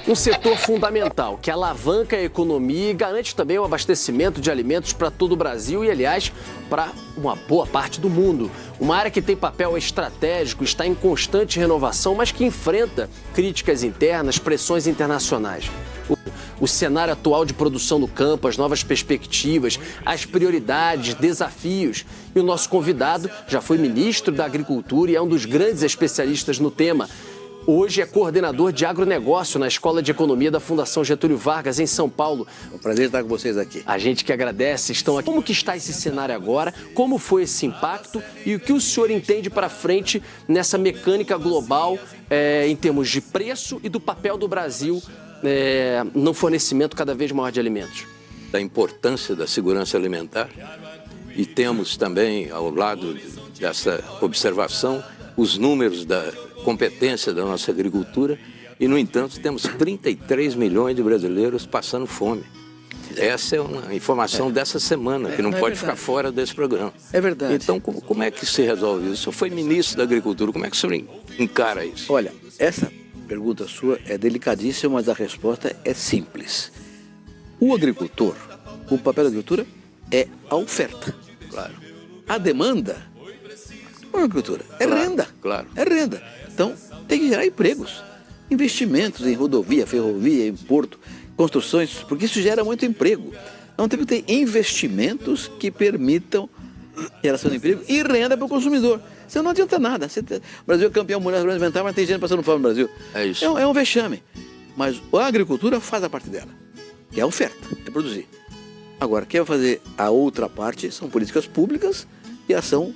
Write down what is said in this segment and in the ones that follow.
Um setor fundamental que alavanca a economia e garante também o abastecimento de alimentos para todo o Brasil e, aliás, para uma boa parte do mundo. Uma área que tem papel estratégico, está em constante renovação, mas que enfrenta críticas internas, pressões internacionais. O cenário atual de produção no campo, as novas perspectivas, as prioridades, desafios. E o nosso convidado já foi ministro da Agricultura e é um dos grandes especialistas no tema. Hoje é coordenador de agronegócio na Escola de Economia da Fundação Getúlio Vargas, em São Paulo. É um prazer estar com vocês aqui. A gente que agradece, estão aqui. Como que está esse cenário agora? Como foi esse impacto? E o que o senhor entende para frente nessa mecânica global em termos de preço e do papel do Brasil no fornecimento cada vez maior de alimentos? Da importância da segurança alimentar e temos também, ao lado dessa observação, os números da competência da nossa agricultura e, no entanto, temos 33 milhões de brasileiros passando fome. Essa é uma informação dessa semana, que não pode ficar fora desse programa. É verdade. Então, como é que se resolve isso? O senhor foi ministro da Agricultura, como é que o senhor encara isso? Olha, essa pergunta sua é delicadíssima, mas a resposta é simples. O agricultor, o papel da agricultura é a oferta. Claro. A demanda, não é agricultura, é renda. Claro. É renda. Então, tem que gerar empregos, investimentos em rodovia, ferrovia, em porto, construções, porque isso gera muito emprego. Então, temos que ter investimentos que permitam geração de emprego e renda para o consumidor. Senão não adianta nada. O Brasil é campeão mundial alimentar, mas tem gente passando fome no Brasil. É isso. É um vexame. Mas a agricultura faz a parte dela, que é a oferta, é produzir. Agora, quem vai fazer a outra parte são políticas públicas e ação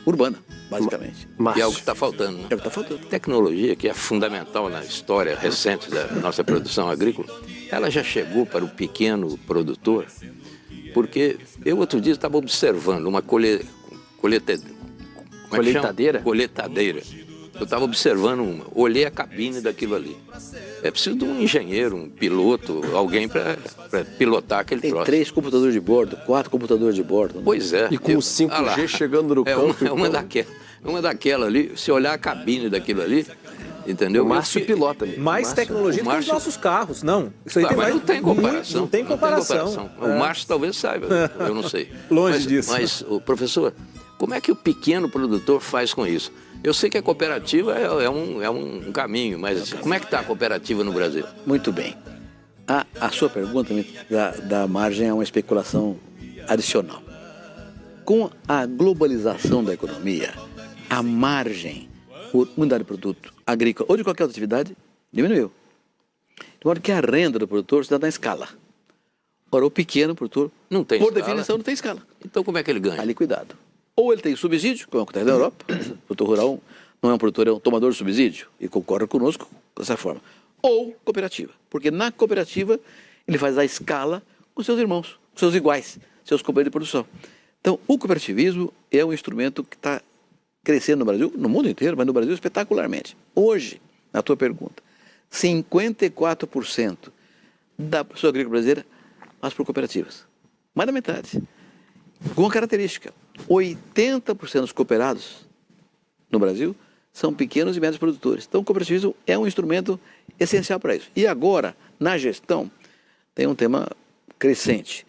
urbana, basicamente. E é o que está faltando, né? É o que está faltando. Tecnologia, que é fundamental na história recente da nossa produção agrícola, ela já chegou para o pequeno produtor, porque eu outro dia estava observando uma colheitadeira. Eu estava observando uma, olhei a cabine daquilo ali. É preciso de um engenheiro, um piloto, alguém para pilotar aquele troço. Tem 3 computadores de bordo, 4 computadores de bordo. Pois é. E com o 5G chegando no campo. Uma daquela ali, se olhar a cabine daquilo ali, entendeu? O Márcio pilota. Mais tecnologia do que os nossos carros, não. Isso aí mas não tem comparação. Não tem comparação. O Márcio talvez saiba, eu não sei. Longe disso. Mas, professor, como é que o pequeno produtor faz com isso? Eu sei que a cooperativa é um caminho, mas como é que está a cooperativa no Brasil? Muito bem. A sua pergunta me dá margem a uma especulação adicional. Com a globalização da economia, a margem por unidade de produto agrícola ou de qualquer outra atividade diminuiu. De modo que a renda do produtor se dá na escala. Ora, o pequeno produtor, não tem por escala. Definição, não tem escala. Então como é que ele ganha? A liquidado. Ou ele tem subsídio, como acontece na Europa, o produtor rural não é um produtor, é um tomador de subsídio, e concorre conosco dessa forma. Ou cooperativa, porque na cooperativa ele faz a escala com seus irmãos, com seus iguais, seus companheiros de produção. Então, o cooperativismo é um instrumento que está crescendo no Brasil, no mundo inteiro, mas no Brasil espetacularmente. Hoje, na tua pergunta, 54% da produção agrícola brasileira passa por cooperativas. Mais da metade. Com uma característica, 80% dos cooperados no Brasil são pequenos e médios produtores. Então, o cooperativismo é um instrumento essencial para isso. E agora, na gestão, tem um tema crescente,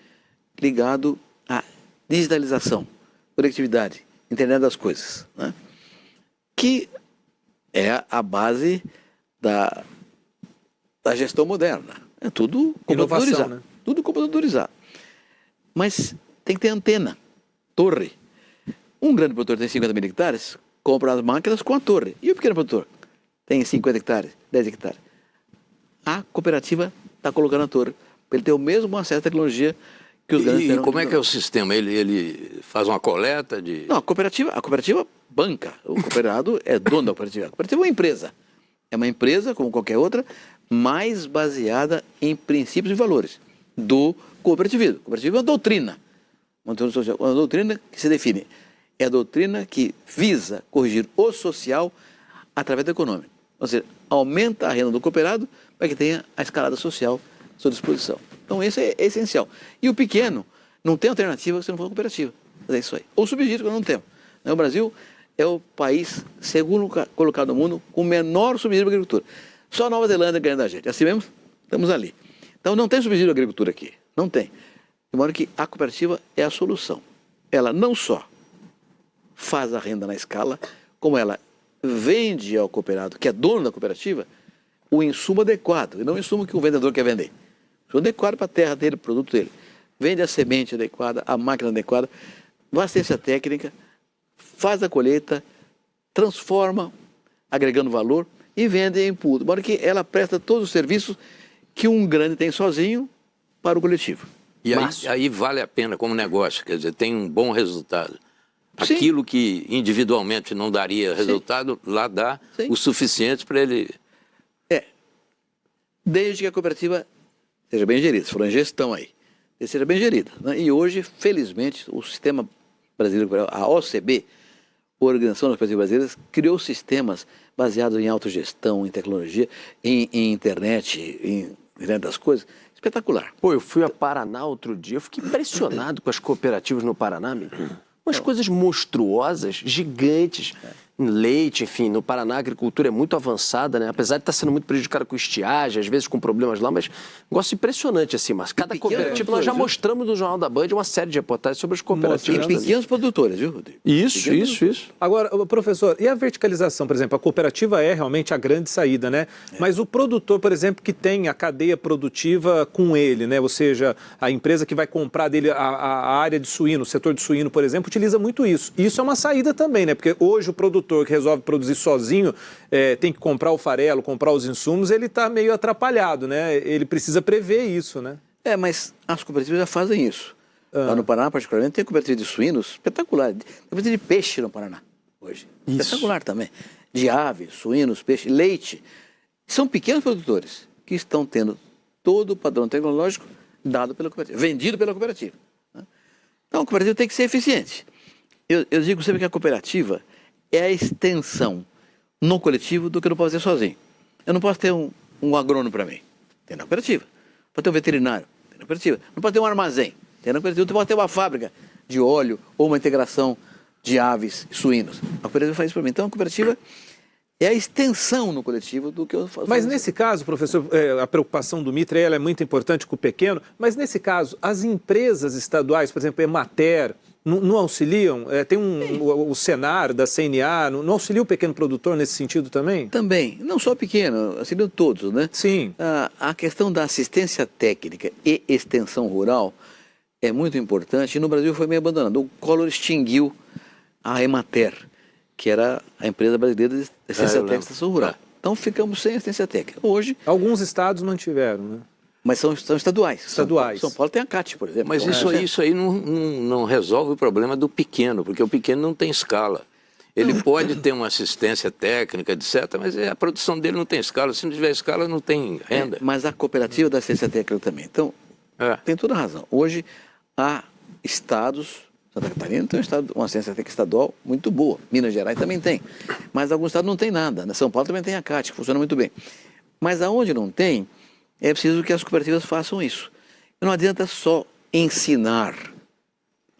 ligado à digitalização, conectividade, internet das coisas, né? Que é a base da gestão moderna. É tudo computadorizado. Né? Tudo computadorizado. Mas tem que ter antena, torre. Um grande produtor tem 50 mil hectares, compra as máquinas com a torre. E o pequeno produtor tem 50 hectares, 10 hectares. A cooperativa está colocando a torre para ele ter o mesmo acesso à tecnologia que os grandes terão. E como é que é o sistema? Ele faz uma coleta de... Não, a cooperativa banca. O cooperado é dono da cooperativa. A cooperativa é uma empresa. É uma empresa, como qualquer outra, mais baseada em princípios e valores do cooperativismo. O cooperativismo é uma doutrina. Uma doutrina que se define. É a doutrina que visa corrigir o social através do econômico. Ou seja, aumenta a renda do cooperado para que tenha a escalada social à sua disposição. Então, esse é essencial. E o pequeno não tem alternativa se não for cooperativa. Mas é isso aí. Ou subsídio, que nós não temos. O Brasil é o país segundo colocado no mundo com o menor subsídio para a agricultura. Só a Nova Zelândia ganha da gente. É assim mesmo? Estamos ali. Então não tem subsídio à agricultura aqui, não tem. De modo que a cooperativa é a solução. Ela não só faz a renda na escala, como ela vende ao cooperado, que é dono da cooperativa, o insumo adequado, e não o insumo que o vendedor quer vender. O insumo adequado para a terra dele, para o produto dele. Vende a semente adequada, a máquina adequada, dá assistência técnica, faz a colheita, transforma, agregando valor, e vende em pulo. De modo que ela presta todos os serviços que um grande tem sozinho para o coletivo. E aí vale a pena como negócio, quer dizer, tem um bom resultado. Sim. Aquilo que individualmente não daria resultado, lá dá o suficiente para ele... Desde que a cooperativa seja bem gerida, se for uma gestão aí, seja bem gerida. Né? E hoje, felizmente, o sistema brasileiro, a OCB, a Organização das Cooperativas Brasileiras, criou sistemas baseados em autogestão, em tecnologia, em internet, em internet das coisas. Espetacular. Pô, eu fui a Paraná outro dia, eu fiquei impressionado com as cooperativas no Paraná, amigo. Umas coisas monstruosas, gigantes. Leite, enfim, no Paraná a agricultura é muito avançada, né? Apesar de estar sendo muito prejudicada com estiagem, às vezes com problemas lá, mas um negócio impressionante, assim, mas cada cooperativa, nós já mostramos no Jornal da Band uma série de reportagens sobre as cooperativas. E pequenos produtores, viu, Rodrigo? Isso. Agora, professor, e a verticalização, por exemplo? A cooperativa é realmente a grande saída, né? Mas o produtor, por exemplo, que tem a cadeia produtiva com ele, né? Ou seja, a empresa que vai comprar dele a área de suíno, o setor de suíno, por exemplo, utiliza muito isso. Isso é uma saída também, né? Porque hoje o produtor que resolve produzir sozinho, tem que comprar o farelo, comprar os insumos, ele está meio atrapalhado, né? Ele precisa prever isso, né? Mas as cooperativas já fazem isso. Lá no Paraná, particularmente, tem cooperativa de suínos espetacular. Tem cooperativa de peixe no Paraná, hoje. Isso. Espetacular também. De aves, suínos, peixe, leite. São pequenos produtores que estão tendo todo o padrão tecnológico dado pela cooperativa, vendido pela cooperativa. Então, a cooperativa tem que ser eficiente. Eu digo sempre que a cooperativa é a extensão no coletivo do que eu não posso fazer sozinho. Eu não posso ter um agrônomo para mim. Tem na cooperativa. Pode ter um veterinário. Tem na cooperativa. Não pode ter um armazém. Tem na cooperativa. Não pode ter uma fábrica de óleo ou uma integração de aves e suínos. A cooperativa faz isso para mim. Então, a cooperativa é a extensão no coletivo do que eu faço. Mas nesse caso, professor, a preocupação do Mitra ela é muito importante com o pequeno, mas nesse caso, as empresas estaduais, por exemplo, a Emater, não auxiliam? Tem o Senar da CNA, não auxilia o pequeno produtor nesse sentido também? Também, não só pequeno, auxiliam todos, né? Sim. A questão da assistência técnica e extensão rural é muito importante e no Brasil foi meio abandonado. O Collor extinguiu a Emater, que era a empresa brasileira de assistência técnica e extensão rural. Então ficamos sem assistência técnica. Hoje... Alguns estados mantiveram, né? Mas são estaduais. Estaduais. São Paulo tem a CAT, por exemplo. Mas isso aí não resolve o problema do pequeno, porque o pequeno não tem escala. Ele pode ter uma assistência técnica, etc., mas a produção dele não tem escala. Se não tiver escala, não tem renda. Mas a cooperativa da assistência técnica também. Então, tem toda a razão. Hoje, há estados... Santa Catarina tem uma assistência técnica estadual muito boa. Minas Gerais também tem. Mas alguns estados não tem nada. Na São Paulo também tem a CAT, que funciona muito bem. Mas aonde não tem... É preciso que as cooperativas façam isso. Não adianta só ensinar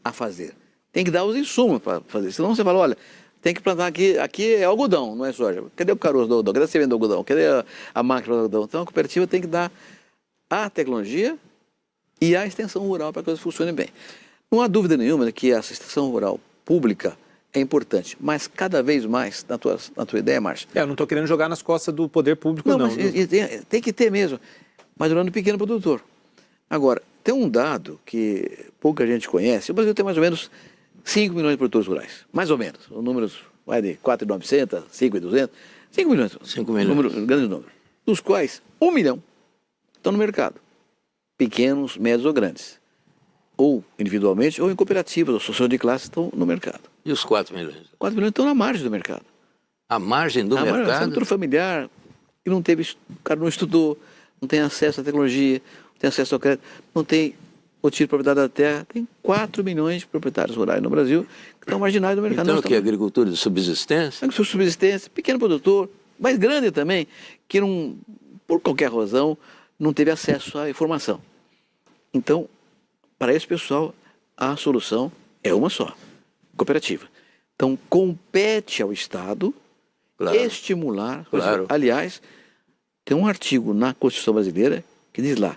a fazer. Tem que dar os insumos para fazer. Senão você fala, olha, tem que plantar aqui é algodão, não é soja. Cadê o caroço do algodão? Cadê a semente do algodão? Cadê a máquina do algodão? Então a cooperativa tem que dar a tecnologia e a extensão rural para que as coisas funcionem bem. Não há dúvida nenhuma que a extensão rural pública é importante, mas cada vez mais, na tua ideia, Márcio... Eu não estou querendo jogar nas costas do poder público, não. Mas tem que ter mesmo. Mas durante o pequeno produtor. Agora, tem um dado que pouca gente conhece. O Brasil tem mais ou menos 5 milhões de produtores rurais. Mais ou menos. O número vai de 4.900, 5.200. 5 milhões. 5 milhões. Grande número. Dos quais 1 milhão estão no mercado. Pequenos, médios ou grandes. Ou individualmente, ou em cooperativas, ou associações de classe estão no mercado. E os 4 milhões? 4 milhões estão na margem do mercado. A margem do mercado? A estrutura familiar, que não teve, o cara não estudou, não tem acesso à tecnologia, não tem acesso ao crédito, não tem o título de propriedade da terra. Tem 4 milhões de proprietários rurais no Brasil que estão marginais do mercado. Então o que? Agricultura de subsistência? Subsistência, pequeno produtor, mas grande também, que não, por qualquer razão, não teve acesso à informação. Então, para esse pessoal, a solução é uma só, cooperativa. Então, compete ao Estado estimular. Aliás, tem um artigo na Constituição brasileira que diz lá,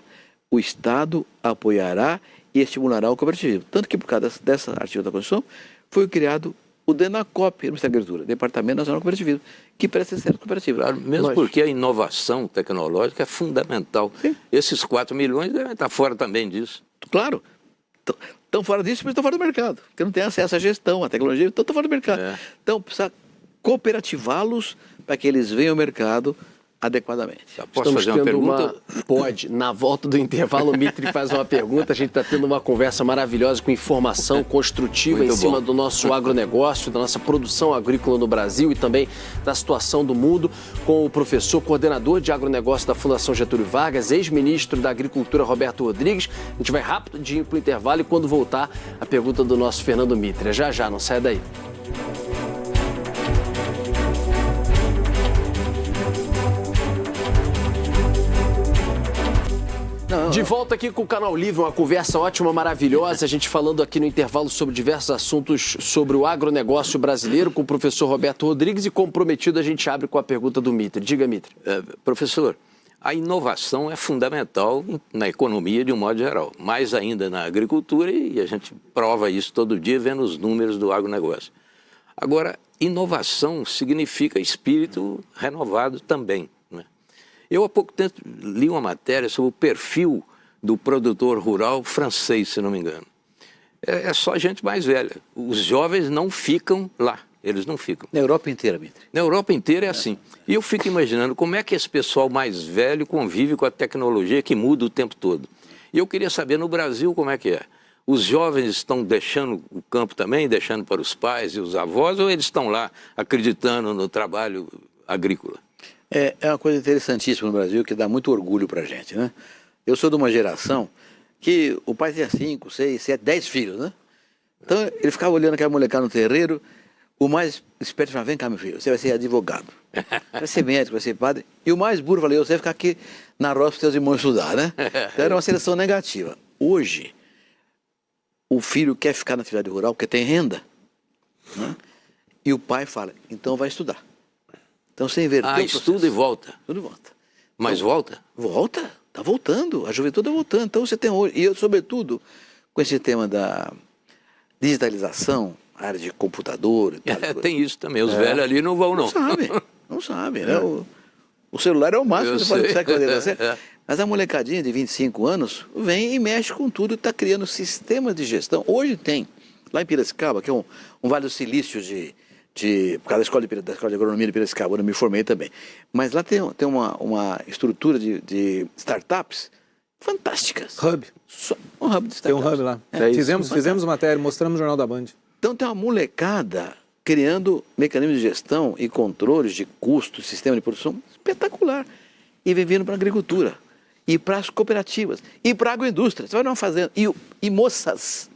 o Estado apoiará e estimulará o cooperativismo. Tanto que por causa dessa artigo da Constituição, foi criado o DENACOP, no Ministério da Agricultura, Departamento Nacional do Cooperativismo, que presta serviço cooperativo. Claro, mesmo porque a inovação tecnológica é fundamental. Sim. Esses 4 milhões devem estar fora também disso. Claro, estão fora disso, mas estão fora do mercado, porque não tem acesso à gestão, à tecnologia, então estão fora do mercado. Então precisa cooperativá-los para que eles venham ao mercado adequadamente. Posso Estamos fazer uma tendo pergunta? Pode. Na volta do intervalo, o Mitri faz uma pergunta. A gente está tendo uma conversa maravilhosa com informação construtiva Muito em cima bom. do nosso agronegócio, da nossa produção agrícola no Brasil e também da situação do mundo, com o professor, coordenador de agronegócio da Fundação Getúlio Vargas, ex-ministro da Agricultura, Roberto Rodrigues. A gente vai rapidinho para o intervalo e quando voltar, a pergunta do nosso Fernando Mitri. Já, não sai daí. De volta aqui com o Canal Livre, uma conversa ótima, maravilhosa. A gente falando aqui no intervalo sobre diversos assuntos sobre o agronegócio brasileiro com o professor Roberto Rodrigues e, como prometido, a gente abre com a pergunta do Mitri. Diga, Mitri. Professor, a inovação é fundamental na economia de um modo geral, mais ainda na agricultura, e a gente prova isso todo dia vendo os números do agronegócio. Agora, inovação significa espírito renovado também. Eu há pouco tempo li uma matéria sobre o perfil do produtor rural francês, se não me engano. É só gente mais velha. Os jovens não ficam lá, eles não ficam. Na Europa inteira, Mitri. Na Europa inteira é assim. E eu fico imaginando como é que esse pessoal mais velho convive com a tecnologia que muda o tempo todo. E eu queria saber no Brasil como é que é. Os jovens estão deixando o campo também, deixando para os pais e os avós, ou eles estão lá acreditando no trabalho agrícola? É uma coisa interessantíssima no Brasil que dá muito orgulho pra gente, né? Eu sou de uma geração que o pai tinha 5, 6, 7, 10 filhos, né? Então ele ficava olhando aquela molecada no terreiro, o mais esperto falava, vem cá meu filho, você vai ser advogado, vai ser médico, vai ser padre, e o mais burro falei, você vai ficar aqui na roça para os seus irmãos estudar, né? Então era uma seleção negativa. Hoje, o filho quer ficar na atividade rural porque tem renda, né? E o pai fala, então vai estudar. Então você inverteu estuda e volta. Tudo volta. Mas então, volta? Volta, está voltando, a juventude está voltando. Então você tem hoje, e eu, sobretudo, com esse tema da digitalização, área de computador e tal. Tem isso também, os velhos ali não vão não. Não sabe, né? O celular é o máximo que você pode pensar que vai fazer. Mas a molecadinha de 25 anos vem e mexe com tudo e está criando sistemas de gestão. Hoje tem, lá em Piracicaba, que é um Vale do Silício por causa da escola de agronomia de Piracicaba, eu me formei também. Mas lá tem uma estrutura de startups fantásticas. Hub. Um hub de startups. Tem um hub lá. Fizemos matéria, mostramos no Jornal da Band. Então tem uma molecada criando mecanismos de gestão e controles de custos, sistema de produção espetacular. E vem vindo para a agricultura, e para as cooperativas, e para a agroindústria. Você vai numa fazenda, e moças.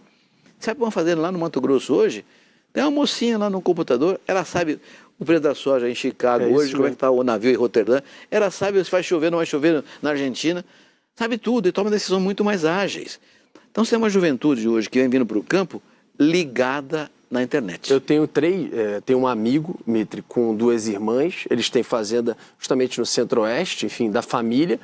Você vai para uma fazenda lá no Mato Grosso hoje, tem uma mocinha lá no computador, ela sabe o preço da soja em Chicago hoje, como é que está o navio em Roterdã, ela sabe se vai chover ou não vai chover na Argentina, sabe tudo e toma decisões muito mais ágeis. Então, você é uma juventude hoje que vem vindo para o campo ligada na internet. Eu tenho tenho um amigo, Mitri, com 2 irmãs, eles têm fazenda justamente no centro-oeste, enfim, da família,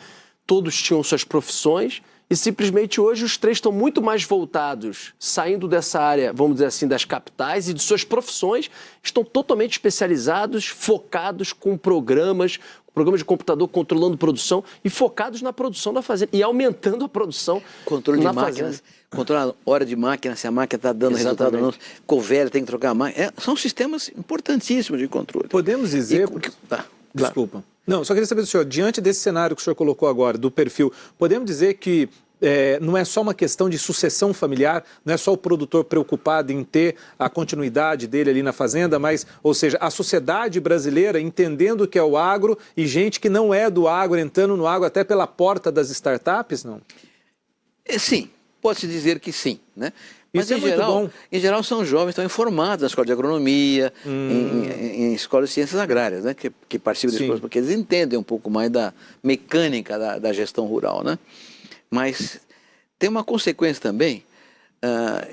todos tinham suas profissões. E simplesmente hoje os 3 estão muito mais voltados, saindo dessa área, vamos dizer assim, das capitais e de suas profissões, estão totalmente especializados, focados com programas de computador controlando produção e focados na produção da fazenda e aumentando a produção. Controle de na máquinas, fazenda. controlar a hora de máquina, se a máquina está dando resultado ou não, ficou velha, tem que trocar a máquina. São sistemas importantíssimos de controle. Podemos dizer... Desculpa. Não, só queria saber do senhor, diante desse cenário que o senhor colocou agora, do perfil, podemos dizer que não é só uma questão de sucessão familiar, não é só o produtor preocupado em ter a continuidade dele ali na fazenda, mas, ou seja, a sociedade brasileira entendendo o que é o agro e gente que não é do agro entrando no agro até pela porta das startups, não? Sim, pode-se dizer que sim, né? Mas Isso em geral são jovens, estão informados na escola de agronomia, em escolas de ciências agrárias, né? Que participam desse curso, porque eles entendem um pouco mais da mecânica da gestão rural, né? Mas tem uma consequência também,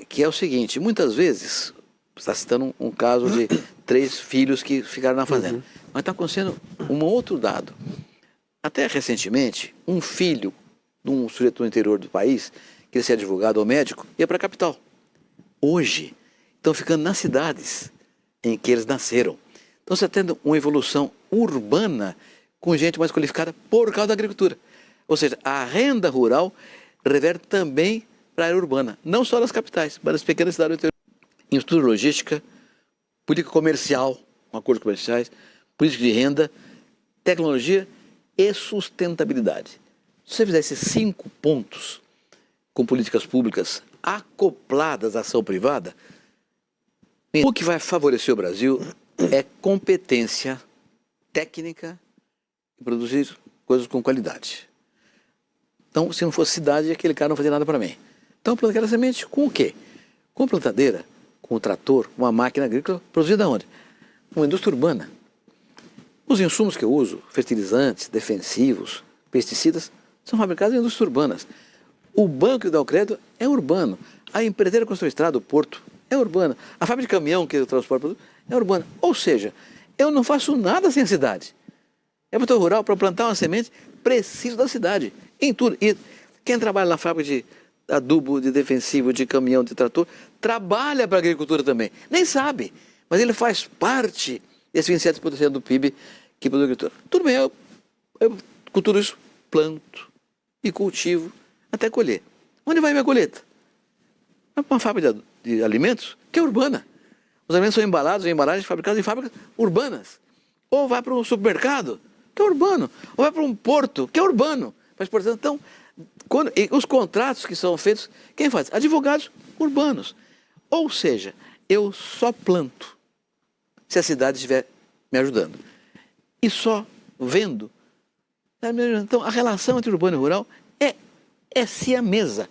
que é o seguinte, muitas vezes, você está citando um caso de 3 filhos que ficaram na fazenda, mas está acontecendo um outro dado. Até recentemente, um filho de um sujeito do interior do país, queria ser advogado ou médico, ia para a capital. Hoje, estão ficando nas cidades em que eles nasceram. Então, você está tendo uma evolução urbana com gente mais qualificada por causa da agricultura. Ou seja, a renda rural reverte também para a área urbana, não só nas capitais, mas nas pequenas cidades do interior. Infraestrutura logística, política comercial, acordos comerciais, política de renda, tecnologia e sustentabilidade. Se você fizer esses 5 pontos com políticas públicas acopladas à ação privada, o que vai favorecer o Brasil é competência técnica e produzir coisas com qualidade. Então, se não fosse cidade, aquele cara não fazia nada para mim. Então, planta aquela semente com o quê? Com plantadeira, com o trator, uma máquina agrícola produzida onde? Uma indústria urbana. Os insumos que eu uso, fertilizantes, defensivos, pesticidas, são fabricados em indústrias urbanas. O banco que dá o crédito é urbano. A empreiteira que constrói estrada, o porto, é urbana. A fábrica de caminhão que transporta produto é urbana. Ou seja, eu não faço nada sem a cidade. É produtor rural, para plantar uma semente, preciso da cidade. Em tudo. E quem trabalha na fábrica de adubo, de defensivo, de caminhão, de trator, trabalha para a agricultura também. Nem sabe, mas ele faz parte desse 27% do PIB que produz a agricultura. Tudo bem, eu com tudo isso planto e cultivo até colher. Onde vai minha colheita? Vai para uma fábrica de alimentos que é urbana. Os alimentos são embalados em embalagens fabricadas em fábricas urbanas. Ou vai para um supermercado, que é urbano. Ou vai para um porto, que é urbano. Para exportação. Então, os contratos que são feitos, quem faz? Advogados urbanos. Ou seja, eu só planto se a cidade estiver me ajudando. E só vendo. Então, a relação entre urbano e rural é siamesa.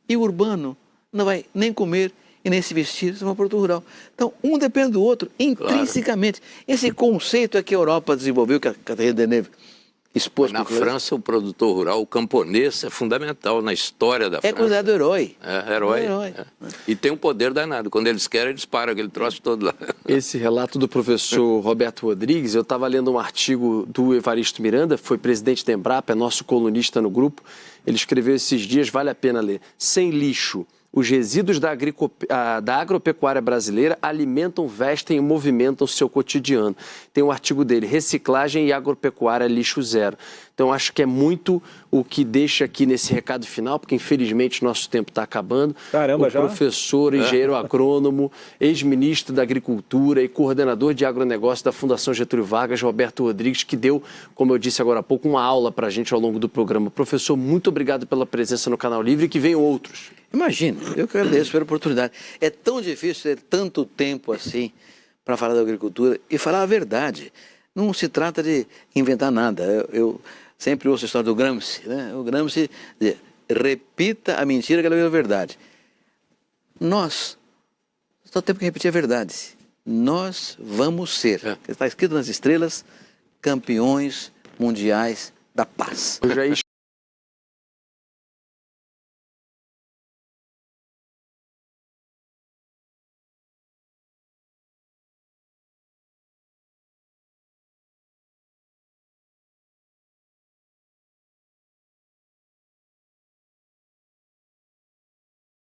E o urbano não vai nem comer e nem se vestir se for produto rural. Então, um depende do outro, intrinsecamente. Claro. Esse conceito é que a Europa desenvolveu, que a Catherine Deneuve expôs. Na França, o produtor rural, o camponês, é fundamental na história da França. É considerado herói. É, herói. É. E tem um poder danado. Quando eles querem, eles param aquele troço todo lá. Esse relato do professor Roberto Rodrigues, eu estava lendo um artigo do Evaristo Miranda, foi presidente da Embrapa, é nosso colunista no grupo. Ele escreveu esses dias, vale a pena ler. Sem lixo, os resíduos da agropecuária brasileira alimentam, vestem e movimentam o seu cotidiano. Tem um artigo dele, Reciclagem e Agropecuária Lixo Zero. Então, acho que é muito o que deixa aqui nesse recado final, porque infelizmente nosso tempo está acabando. Caramba, já? Professor, engenheiro agrônomo, ex-ministro da Agricultura e coordenador de agronegócio da Fundação Getúlio Vargas, Roberto Rodrigues, que deu, como eu disse agora há pouco, uma aula para a gente ao longo do programa. Professor, muito obrigado pela presença no Canal Livre e que venham outros. Imagina, eu que agradeço pela oportunidade. É tão difícil ter tanto tempo assim para falar da agricultura e falar a verdade. Não se trata de inventar nada. Eu sempre ouço a história do Gramsci, né? O Gramsci dizia, repita a mentira que ela é a verdade. Nós, só temos que repetir a verdade. Nós vamos ser, está escrito nas estrelas, campeões mundiais da paz. Eu já